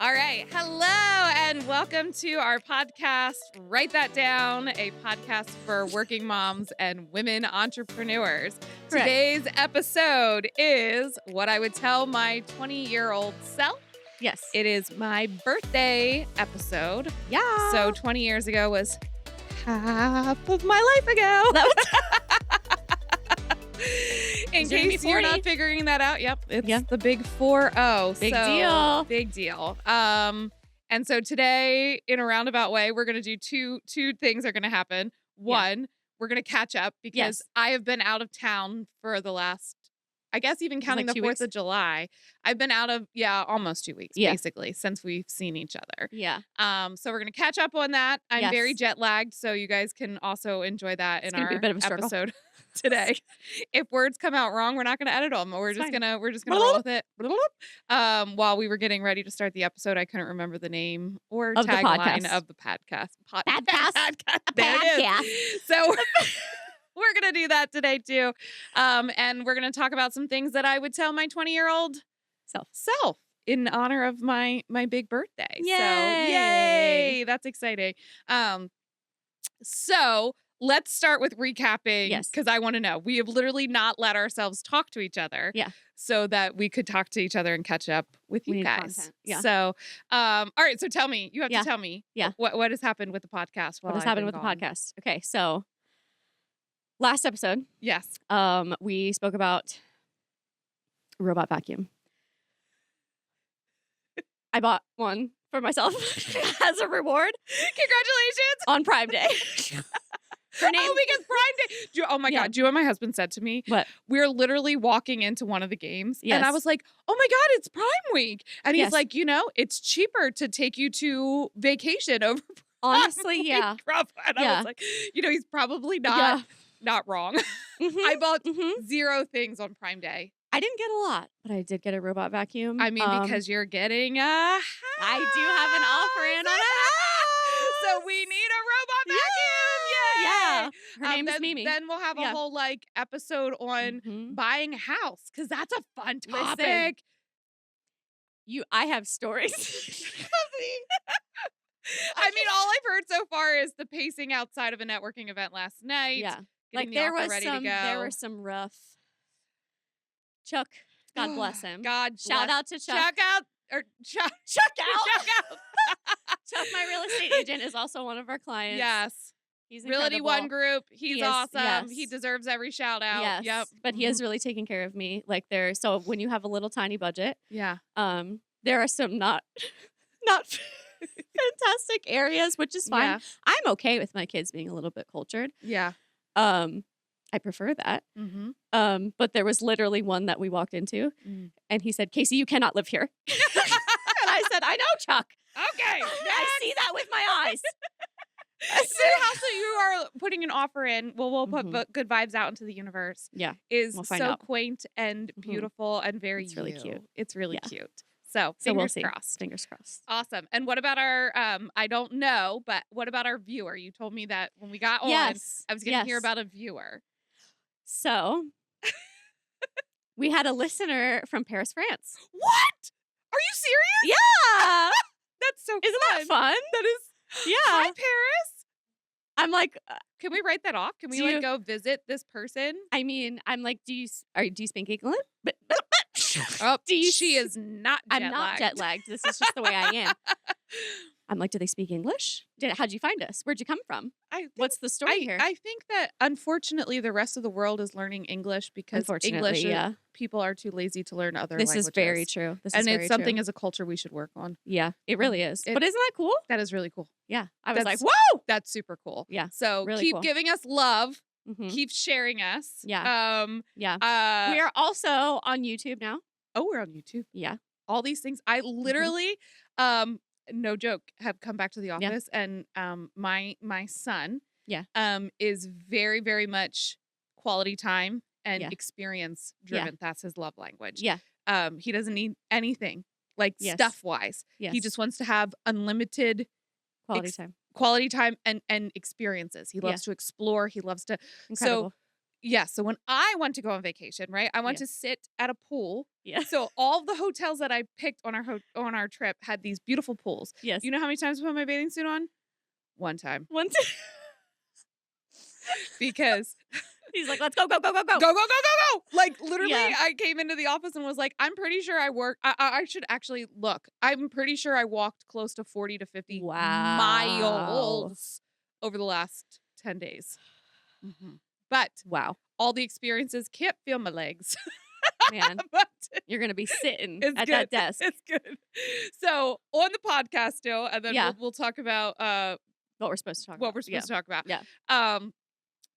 All right. Hello and welcome to our podcast, Write That Down, a podcast for working moms and women entrepreneurs. Correct. Today's episode is what I would tell my 20-year-old self. Yes. It is my birthday episode. Yeah. So 20 years ago was half of my life ago. In case you're not figuring that out, it's the big 4-0. Big deal. Big deal. And so today, in a roundabout way, we're going to do two things are going to happen. One, we're going to catch up because I have been out of town for the last, I guess even counting the 4th of July, I've been out of, almost 2 weeks, basically, since we've seen each other. Yeah. So we're going to catch up on that. I'm very jet lagged, so you guys can also enjoy that in our episode today. If words come out wrong, we're not going to edit them. We're just gonna roll with it. While we were getting ready to start the episode, I couldn't remember the name or tagline of the podcast. There it is. So we're going to do that today too. And we're going to talk about some things that I would tell my 20-year-old self in honor of my big birthday. Yay. So yay. That's exciting. So let's start with recapping because I want to know. We have literally not let ourselves talk to each other so that we could talk to each other and catch up with you guys. Content. Yeah. So, all right. So tell me, you have to tell me what has happened with the podcast. What has happened with the podcast? Okay. So last episode. Yes. We spoke about a robot vacuum. I bought one for myself as a reward. Congratulations. On Prime Day. Her name. Oh, because Prime Day. Oh my God. Do you know what my husband said to me? What? We're literally walking into one of the games. And I was like, oh my God, it's Prime Week. And he's like, it's cheaper to take you to vacation over Prime Honestly, Week. yeah. And I was like, he's probably not wrong. I bought 0 things on Prime Day. I didn't get a lot, but I did get a robot vacuum. I mean, because you're getting a house. I do have an offer in on a house. So we need a robot vacuum. Yay! Yeah. Her name is Mimi. Then we'll have a whole episode on buying a house because that's a fun topic. I have stories. I mean, all I've heard so far is the pacing outside of a networking event last night. Yeah. There were some rough. Chuck, God bless him. Shout out to Chuck. Chuck out. Chuck, my real estate agent, is also one of our clients. Yes. He's Realty incredible. One Group. He's awesome. Yes. He deserves every shout out. Yes. Yep. But he has really taken care of me. So when you have a little tiny budget, there are some not fantastic areas, which is fine. Yeah. I'm okay with my kids being a little bit cultured. Yeah. I prefer that. But there was literally one that we walked into and he said, Casey, you cannot live here. And I said, I know, Chuck. Okay. I see that with my eyes. The house that you are putting an offer in, we'll put good vibes out into the universe. Yeah. Is so quaint and beautiful and very It's really cute. It's really cute. So fingers crossed. Fingers crossed. Awesome. And what about our, I don't know, but what about our viewer? You told me that when we got on, I was going to hear about a viewer. So we had a listener from Paris, France. What? Are you serious? Yeah. That's so Isn't that fun? That is. Yeah. Hi, Paris. I'm like, can we write that off? Can we go visit this person? I mean, I'm like, do you speak English? She is not jet lagged. I'm not jet lagged. This is just the way I am. I'm like, do they speak English? How'd you find us? Where'd you come from? What's the story here? I think that unfortunately the rest of the world is learning English because people are too lazy to learn other languages. This is very true. It's something as a culture we should work on. Yeah, it really is. But isn't that cool? That is really cool. Yeah. I was like, whoa! That's super cool. Yeah. So really keep cool. giving us love. Keep sharing us. Yeah. We are also on YouTube now. Oh, we're on YouTube. Yeah. All these things. I literally, no joke, have come back to the office and my son is very, very much quality time and experience driven. That's his love language. Yeah. He doesn't need anything stuff wise. He just wants to have unlimited quality time and experiences. He loves to explore. He loves to. Incredible. So Yeah. So when I want to go on vacation, right, I want to sit at a pool. Yeah. So all of the hotels that I picked on our trip had these beautiful pools. Yes. You know how many times I put my bathing suit on? One time. Because he's like, let's go, go, go, go, go. Go, go, go, go, go. Like, literally, I came into the office and was like, I'm pretty sure I should actually look. I'm pretty sure I walked close to 40 to 50 miles over the last 10 days. Mm-hmm. But all the experiences, can't feel my legs. Man, but you're going to be sitting at that desk. It's good. So on the podcast still, and then we'll talk about what we're supposed to talk about. Yeah.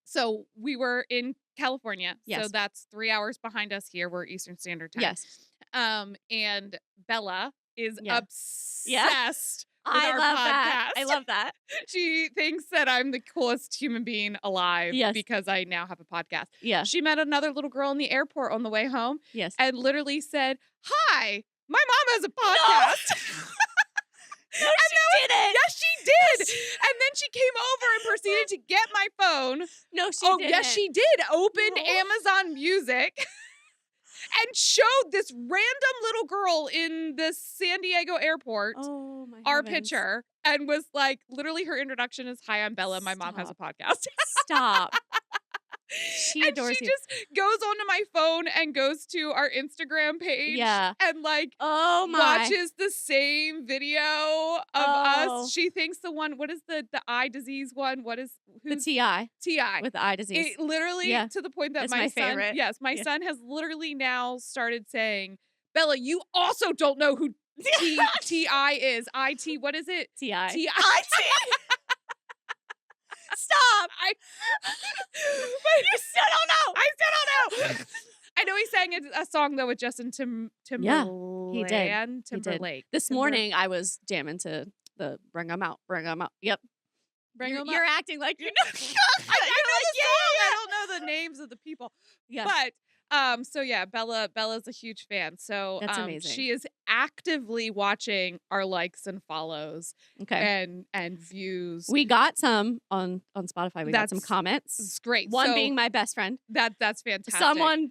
So we were in California. Yes. So that's 3 hours behind us here. We're Eastern Standard Time. Yes. And Bella is obsessed with I our love podcast. That. I love that. She thinks that I'm the coolest human being alive because I now have a podcast. Yeah. She met another little girl in the airport on the way home. Yes. And literally said, "Hi, my mom has a podcast." No. No, she didn't. Yes, she did. And then she came over and proceeded to get my phone. No, she didn't. Yes, she did. Opened Amazon Music and showed this random little girl in the San Diego airport our picture and was like, literally her introduction is, "Hi, I'm Bella. My mom has a podcast." Stop. She adores you. Just goes onto my phone and goes to our Instagram page and like watches the same video of us. She thinks the one, what is the eye disease one? What is the TI? TI with the eye disease. It literally to the point that it's my son, favorite. Yes, my son has literally now started saying, "Bella, you also don't know who TI is. IT, what is it? TI. TI. Stop! But you still don't know. I still don't know. I know he sang a song though with Justin Timberlake. Yeah, he did. Timberlake. This morning I was jamming to the "Bring 'Em Out, Bring 'Em Out." Yep. You're acting like you know. I know the song. I don't know the names of the people. Yeah. But so yeah, Bella's a huge fan. So that's amazing. She is actively watching our likes and follows and views. We got some on Spotify. We got some comments. It's great. One being my best friend. That's fantastic. Someone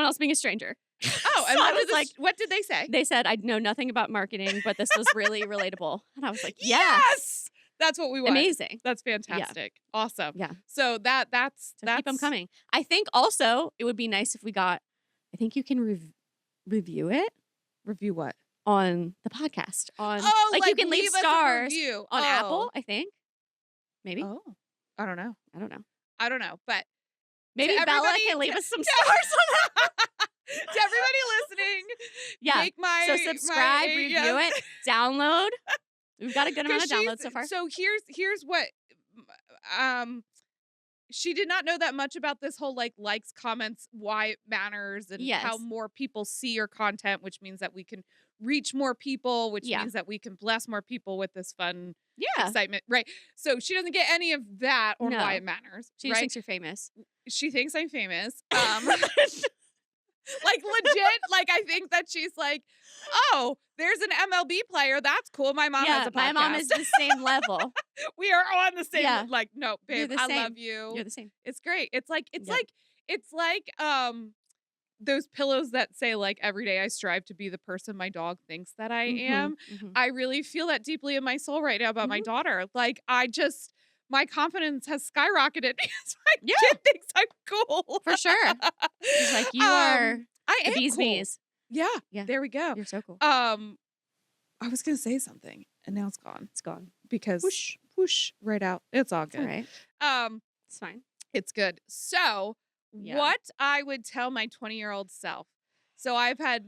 else being a stranger. Oh, and so what did they say? They said, "I know nothing about marketing, but this was really relatable." And I was like, yes! That's what we want. Amazing. That's fantastic. Yeah. Awesome. Yeah. So that's keep them coming. I think also it would be nice if we got, I think you can review it. Review what? On the podcast. On like you can leave stars on Apple, I think. Maybe. Oh. I don't know. But maybe Bella can leave us some stars on that. To everybody listening, so subscribe, review it, download. We've got a good amount of downloads so far. So here's what she did not know that much about this whole likes, comments, why it matters, and how more people see your content, which means that we can reach more people, which means that we can bless more people with this fun excitement. Right. So she doesn't get any of that on why it matters. She just thinks you're famous. She thinks I'm famous. Like legit, like I think that she's like, "Oh, there's an MLB player. That's cool. My mom has a podcast." My mom is the same level. We are on the same like, no, babe, I love you. You're the same. It's great. It's like those pillows that say like, "Every day I strive to be the person my dog thinks that I am." Mm-hmm. I really feel that deeply in my soul right now about my daughter. Like my confidence has skyrocketed because my kid thinks I'm cool. For sure. She's like, you are the bee's cool. knees. Yeah. There we go. You're so cool. I was going to say something and now it's gone. It's gone. Because whoosh, right out. It's all good. All right. It's fine. It's good. So what I would tell my 20-year-old self. So I've had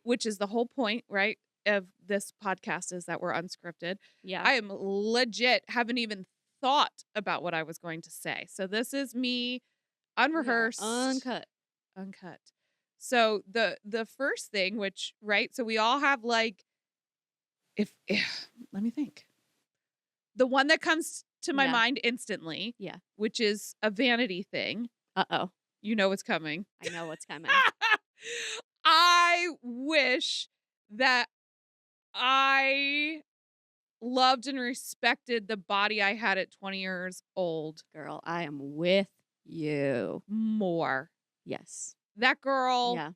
which is the whole point, right, of this podcast is that we're unscripted. Yeah. I am legit, haven't even thought about what I was going to say. So this is me unrehearsed. Uncut. So the first thing, which, right, so we all have like, if let me think. The one that comes to my mind instantly, which is a vanity thing. Uh-oh. You know what's coming. I know what's coming. I wish that I loved and respected the body I had at 20 years old. Girl, I am with you. More. Yes. That girl. Yeah.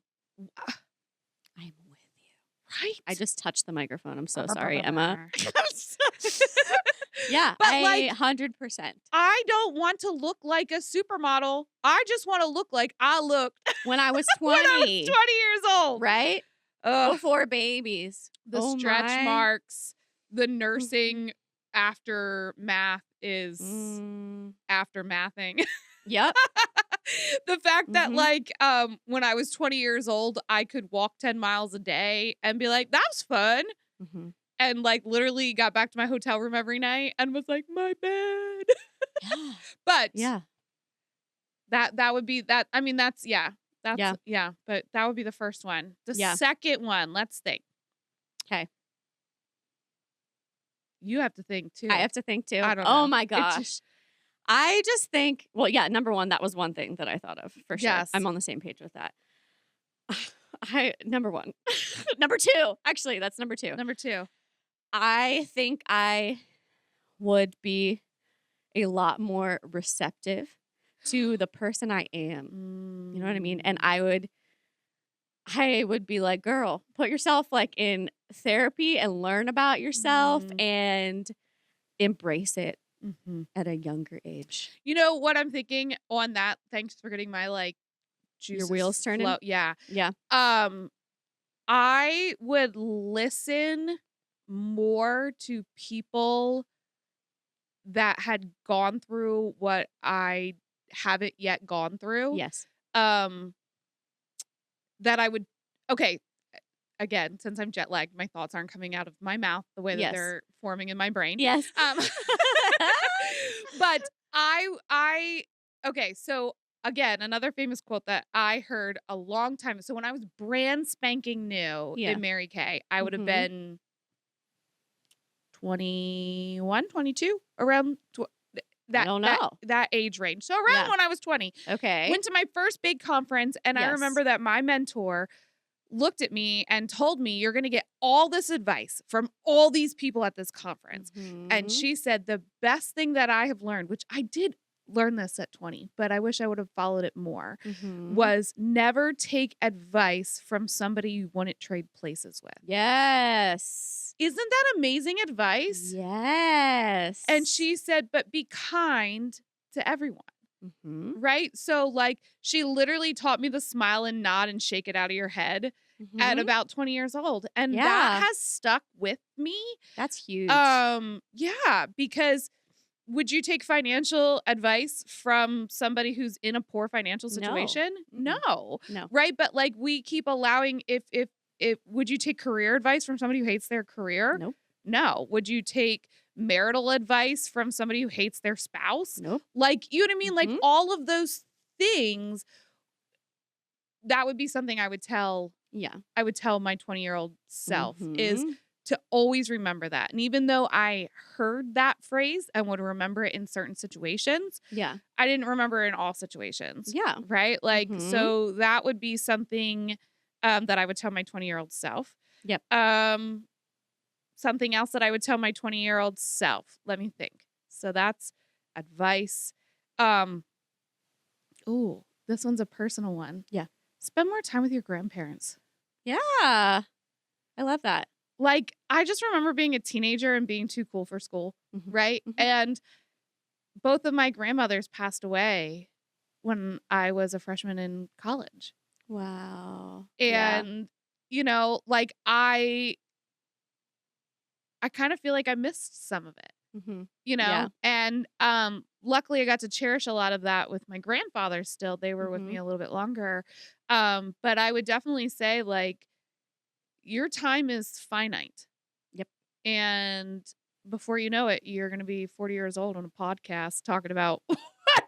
I'm with you. Right? I just touched the microphone. I'm so sorry, Emma. Yeah, but I 100%. I don't want to look like a supermodel. I just want to look like I looked when I was 20. when I was 20 years old. Right? Before babies. The stretch marks, the nursing aftermath is aftermathing. Yep. The fact that when I was 20 years old, I could walk 10 miles a day and be like, that was fun. And literally got back to my hotel room every night and was like, my bed. Yeah. But yeah. That would be that. I mean, that's but that would be the first one. The second one, let's think. Okay. You have to think too. I have to think too. I don't know. Oh my gosh. I just think, well, yeah, number one, that was one thing that I thought of for sure. Yes. I'm on the same page with that. Number one. Number two. Actually, that's number two. Number two. I think I would be a lot more receptive to the person I am. You know what I mean? And I would be like, girl, put yourself in therapy and learn about yourself and embrace it at a younger age. You know what I'm thinking on that? Thanks for getting my your wheels turning. Yeah. Yeah. I would listen more to people that had gone through what I haven't yet gone through. Yes. That I would, again, since I'm jet lagged, my thoughts aren't coming out of my mouth the way that they're forming in my brain. Yes. But so again, another famous quote that I heard a long time. So when I was brand spanking new in Mary Kay, I would have been 21, 22, around I don't know. That age range. So around when I was 20. Okay. Went to my first big conference, and I remember that my mentor looked at me and told me, you're going to get all this advice from all these people at this conference. And she said, the best thing that I have learned, which I did learn this at 20, but I wish I would have followed it more, was never take advice from somebody you wouldn't trade places with. Yes. Isn't that amazing advice? Yes. And she said, but be kind to everyone. Right? So she literally taught me to smile and nod and shake it out of your head at about 20 years old. And that has stuck with me. That's huge. Yeah, because would you take financial advice from somebody who's in a poor financial situation? No. Right? But we keep allowing, if would you take career advice from somebody who hates their career? Nope. No. Would you take marital advice from somebody who hates their spouse? Nope. You know what I mean? All of those things, that would be something I would tell. Yeah. I would tell my 20-year-old self is to always remember that. And even though I heard that phrase and would remember it in certain situations, I didn't remember it in all situations. Yeah. Right? So that would be something that I would tell my 20-year-old self. Yep. Something else that I would tell my 20-year-old self. Let me think. So that's advice. Ooh, this one's a personal one. Yeah. Spend more time with your grandparents. Yeah. I love that. I just remember being a teenager and being too cool for school, right? And both of my grandmothers passed away when I was a freshman in college. Wow. And, I kind of feel like I missed some of it, and luckily I got to cherish a lot of that with my grandfather still. They were with me a little bit longer. But I would definitely say your time is finite. Yep. And before you know it, you're going to be 40 years old on a podcast talking about what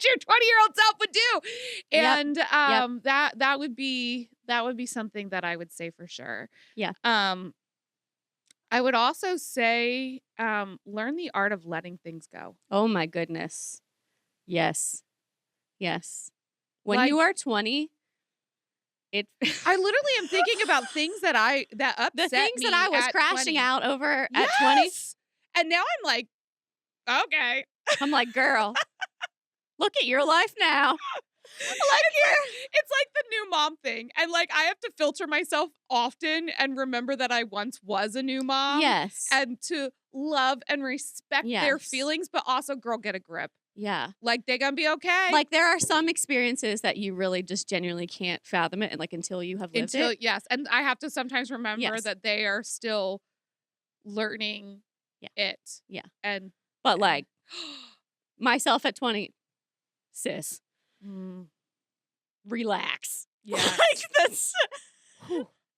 your 20-year-old self would do. And that would be something that I would say for sure. Yeah. I would also say learn the art of letting things go. Oh my goodness. Yes. When you are 20, I literally am thinking about things that upset the things me that I was crashing 20. out over at 20. And now I'm like, okay. I'm like, girl, Look at your life now. It's like the new mom thing. And like I have to filter myself often and remember that I once was a new mom. Yes. And to love and respect their feelings, but also, girl, get a grip. Yeah. Like they're gonna be okay. Like there are some experiences that you really just genuinely can't fathom it, and like until you have lived it. Yes. And I have to sometimes remember that they are still learning it. Yeah. But like myself at 20, sis. Relax. Yeah. Like that's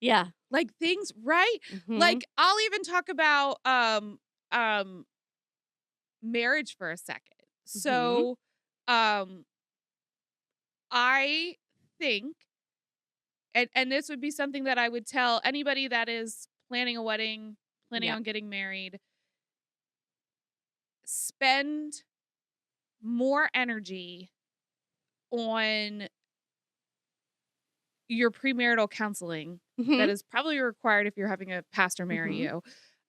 yeah. Like things, right? Like I'll even talk about marriage for a second. So I think and this would be something that I would tell anybody that is planning a wedding, planning on getting married, spend more energy on your premarital counseling that is probably required if you're having a pastor marry you.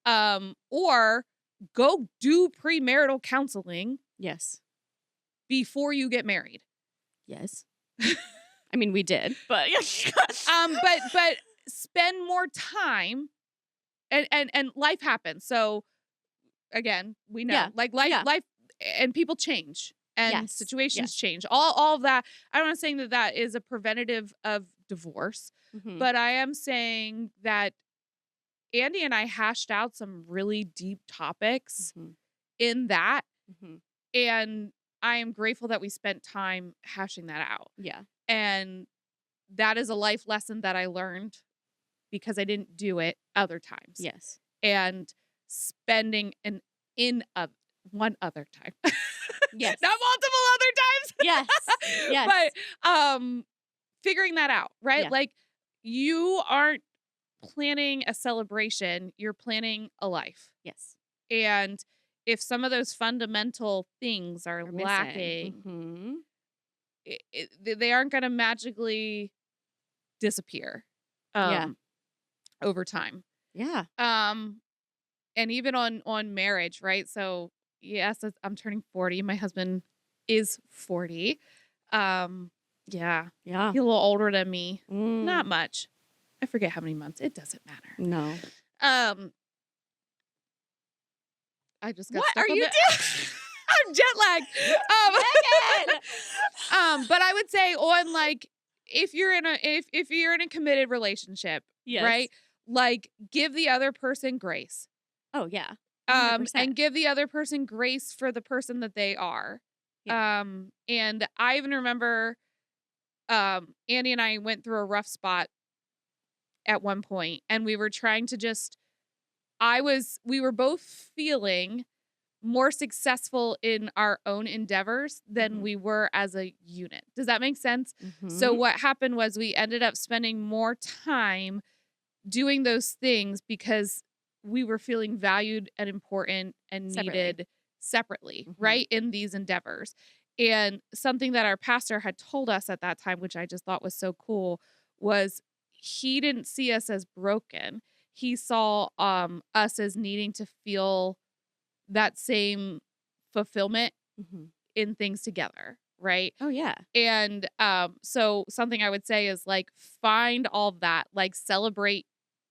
Or go do premarital counseling. Yes. Before you get married. Yes. I mean, we did, but but spend more time and life happens. So again, we know like life and people change and situations change. All of that. I'm not saying that is a preventative of divorce, but I am saying that Andy and I hashed out some really deep topics in that. And I am grateful that we spent time hashing that out. Yeah. And that is a life lesson that I learned because I didn't do it other times. Yes. And spending one other time. Yes. Not multiple other times. Yes. Yes. But figuring that out, right? Yeah. Like you aren't planning a celebration, you're planning a life. Yes. And if some of those fundamental things are lacking, they aren't going to magically disappear over time. Yeah. And even on marriage, right? So yes, I'm turning 40. My husband is 40. Yeah. He's a little older than me. Not much. I forget how many months. It doesn't matter. No. I just got what stuck are on you doing? I'm jet lagged. But I would say on like if you're in a committed relationship, right? Like give the other person grace. Oh yeah. 100%. And give the other person grace for the person that they are. Yeah. And I even remember Andy and I went through a rough spot at one point, and we were trying to we were both feeling more successful in our own endeavors than we were as a unit. Does that make sense? So what happened was we ended up spending more time doing those things because we were feeling valued and important and needed separately, right? In these endeavors. And something that our pastor had told us at that time, which I just thought was so cool, was he didn't see us as broken. He saw us as needing to feel that same fulfillment in things together, right? Oh yeah. And so something I would say is like find all that, like celebrate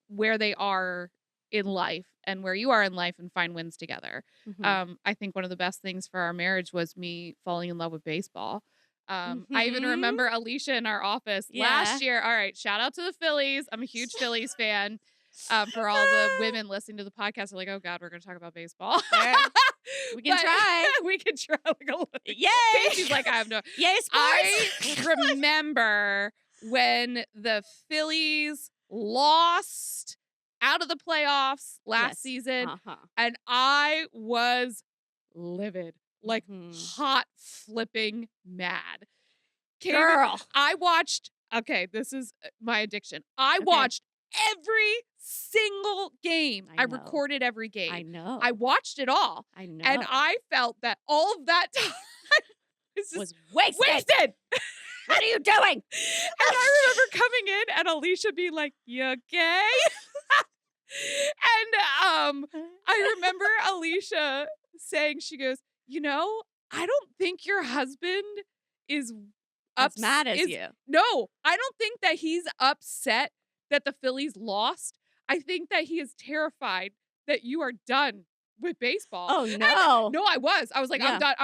where they are in life and where you are in life and find wins together. I think one of the best things for our marriage was me falling in love with baseball. I even remember Alicia in our office last year. All right, shout out to the Phillies. I'm a huge Phillies fan. For all the women listening to the podcast, are like, oh God, we're going to talk about baseball. We can try. We can try like a little. Yay! Casey's like, I have no. Yay, sports! I remember when the Phillies lost out of the playoffs last season, and I was livid, like hot flipping mad. Girl, I watched. Okay, this is my addiction. I watched every single game. I recorded every game. I know. I watched it all. I know. And I felt that all of that time was wasted. What are you doing? And I remember coming in and Alicia being like, you okay? And I remember Alicia saying, she goes, you know, I don't think your husband is as mad as you. No, I don't think that he's upset that the Phillies lost. I think that he is terrified that you are done with baseball. Oh, no. And, no, I was. I was like, I'm done.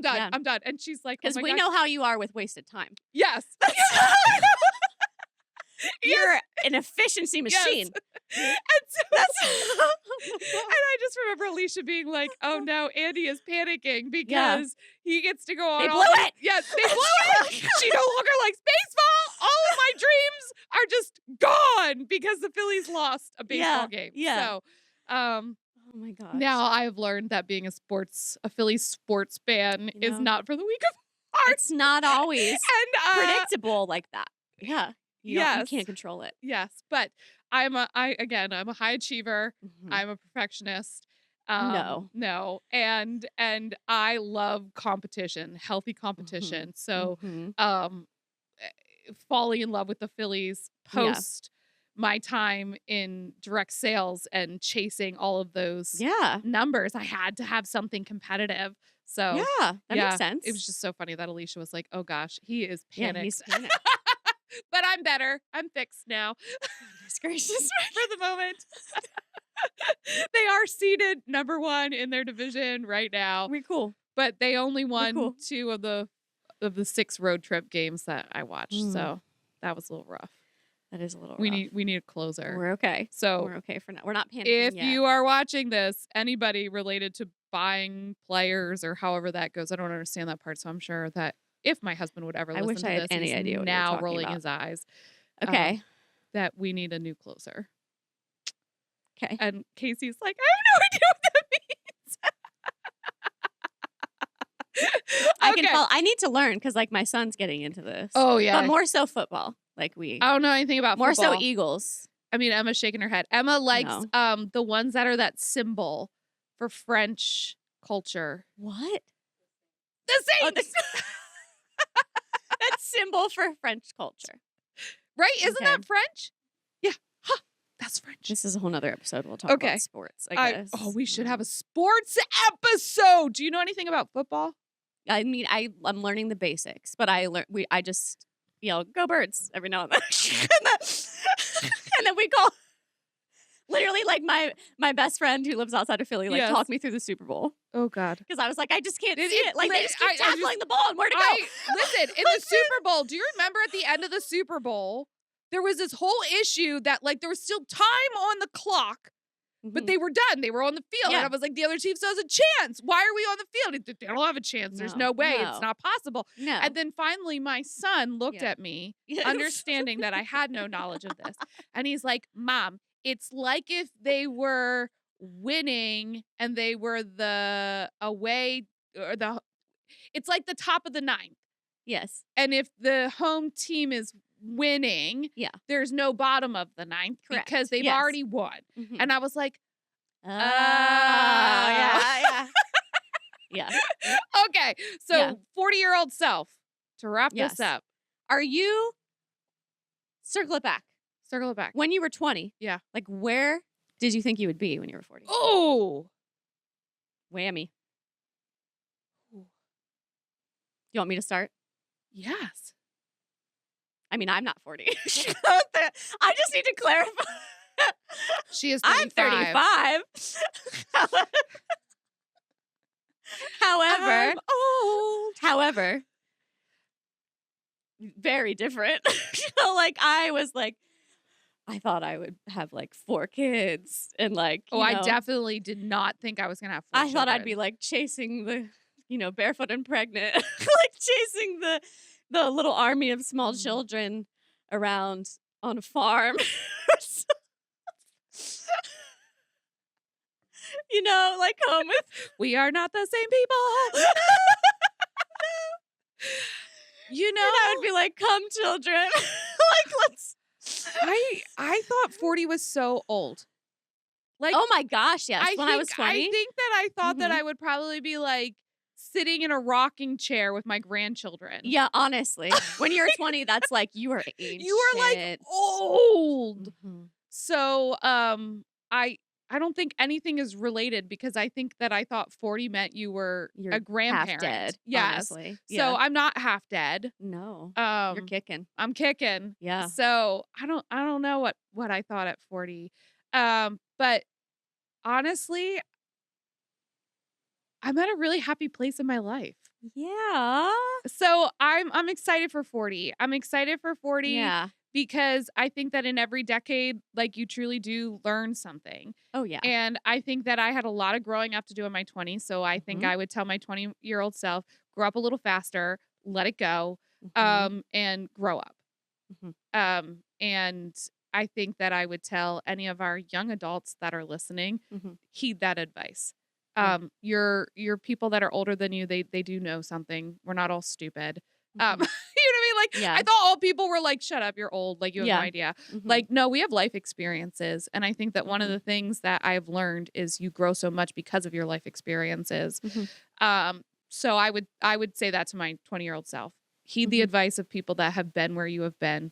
Yeah. I'm done. And she's like, because we know how you are with wasted time. Yes. You're an efficiency machine. Yes. And I just remember Alicia being like, "Oh no, Andy is panicking because he gets to go on." They blew it. Yes, they blew it. She no longer likes baseball. All of my dreams are just gone because the Phillies lost a baseball game. Yeah. So, oh my gosh. now I've learned that being a Phillies sports fan is not for the weak of heart. It's not always and predictable like that. Yeah. You can't control it. Yes, but I'm a high achiever. Mm-hmm. I'm a perfectionist. No. And I love competition, healthy competition. Mm-hmm. So, falling in love with the Phillies post my time in direct sales and chasing all of those numbers, I had to have something competitive. So that makes sense. It was just so funny that Alicia was like, "Oh gosh, he is panicked." Yeah, he's panicked. But I'm better. I'm fixed now. Goodness gracious. For the moment. They are seeded number 1 in their division right now. We're cool. But they only won 2 of the 6 road trip games that I watched. So that was a little rough. That is a little rough. We need a closer. We're okay. So we're okay for now. We're not panicking if you are watching this, anybody related to buying players or however that goes, I don't understand that part. So I'm sure that if my husband would ever listen to this, I wish I had any idea what now you're rolling about. his eyes. Okay. That we need a new closer. Okay. And Casey's like, I have no idea what that means. I need to learn because like my son's getting into this. Oh yeah. But more so football. Like I don't know anything about more football. so Eagles. I mean, Emma's shaking her head. Emma likes the ones that are that symbol for French culture. What? The Saints! That symbol for French culture. Right? Isn't that French? Yeah. Huh. That's French. This is a whole nother episode. We'll talk about sports, I guess. We should have a sports episode. Do you know anything about football? I mean, I'm learning the basics, but I just yell, "Go Birds" every now and then. and then we call literally like my best friend who lives outside of Philly talk me through the Super Bowl. Oh God. Because I was like, I just can't see it. Like they just keep tackling the ball and where to go. Listen, in the Super Bowl, do you remember at the end of the Super Bowl, there was this whole issue that like there was still time on the clock, but they were done. They were on the field. And I was like, the other team still has a chance. Why are we on the field? They don't have a chance. There's no way. It's not possible. No. And then finally my son looked at me, understanding that I had no knowledge of this. And he's like, Mom, it's like if they were winning and they were the away or it's like the top of the 9th. Yes. And if the home team is winning, there's no bottom of the 9th because they've already won. Mm-hmm. And I was like, yeah. Okay. So 40-year-old self, to wrap this up. Are you circle it back? Circle it back. When you were 20. Yeah. Like where did you think you would be when you were 40? Oh. Whammy. You want me to start? Yes. I mean, I'm not 40. I just need to clarify. She is 35. I'm 35. However, I'm old. However, very different. Like I was like, I thought I would have like 4 kids and like. I definitely did not think I was gonna have 4 children. Thought I'd be like chasing the, barefoot and pregnant, like chasing the little army of small children around on a farm. Like home with. We are not the same people. And I would be like, come children. Like, let's. I thought 40 was so old. Like, oh my gosh, yes. When I was 20. I think that I thought that I would probably be like sitting in a rocking chair with my grandchildren. Yeah, honestly. When you're 20, that's like you are ancient. You are like old. Mm-hmm. So, I don't think anything is related because I think that I thought 40 meant you're a grandparent. Half dead. Yes. Honestly. So I'm not half dead. No. You're kicking. I'm kicking. Yeah. So I don't know what I thought at 40. But honestly, I'm at a really happy place in my life. Yeah. So I'm excited for 40. I'm excited for 40. Yeah. Because I think that in every decade, like, you truly do learn something. Oh, yeah. And I think that I had a lot of growing up to do in my 20s. So I think I would tell my 20-year-old self, grow up a little faster, let it go, and grow up. And I think that I would tell any of our young adults that are listening, heed that advice. Your people that are older than you, they do know something. We're not all stupid. You know what I mean? Like, I thought all people were like, shut up, you're old. Like, you have no idea. Like, no, we have life experiences. And I think that one of the things that I've learned is you grow so much because of your life experiences. So I would say that to my 20-year-old self. Heed the advice of people that have been where you have been.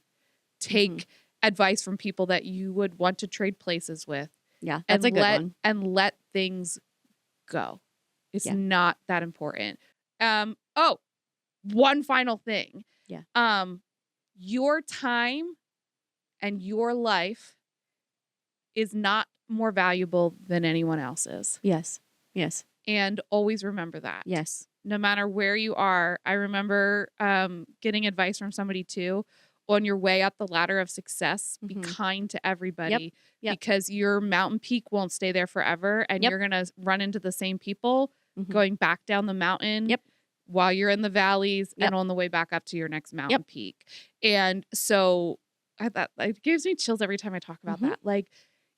Take advice from people that you would want to trade places with. Yeah, that's a good one. And let things go. It's not that important. One final thing. Yeah. Your time and your life is not more valuable than anyone else's. Yes. Yes. And always remember that. Yes. No matter where you are. I remember getting advice from somebody too. On your way up the ladder of success, be kind to everybody because your mountain peak won't stay there forever. And you're going to run into the same people going back down the mountain while you're in the valleys and on the way back up to your next mountain peak. And so it gives me chills every time I talk about that. Like,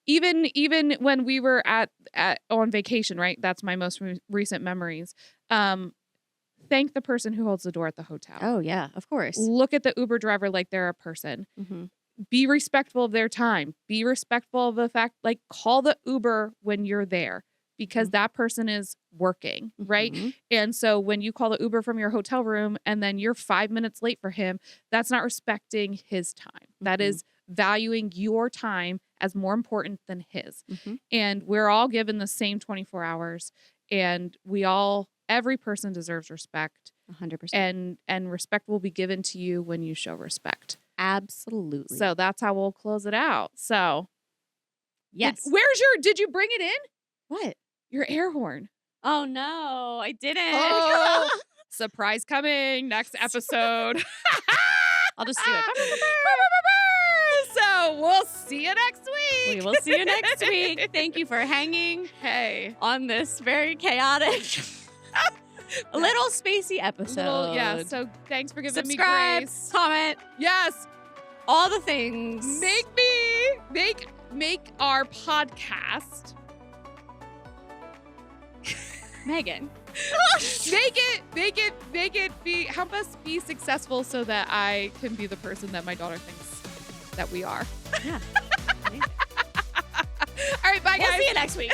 even when we were on vacation, right? That's my most recent memories. Thank the person who holds the door at the hotel. Oh, yeah, of course. Look at the Uber driver like they're a person. Be respectful of their time. Be respectful of the fact, like, call the Uber when you're there because that person is working, right? And so when you call the Uber from your hotel room and then you're 5 minutes late for him, that's not respecting his time. That is valuing your time as more important than his. And we're all given the same 24 hours and every person deserves respect. 100%. And respect will be given to you when you show respect. Absolutely. So that's how we'll close it out. So yes. Did you bring it in? What? Your air horn. Oh no, I didn't. Oh, surprise coming next episode. I'll just do it. So we'll see you next week. We will see you next week. Thank you for hanging on this very chaotic little spacey episode. So thanks for giving me grace. Subscribe, comment. Yes. All the things. Make our podcast. Megan. Help us be successful so that I can be the person that my daughter thinks that we are. Yeah. All right, bye guys. We'll see you next week.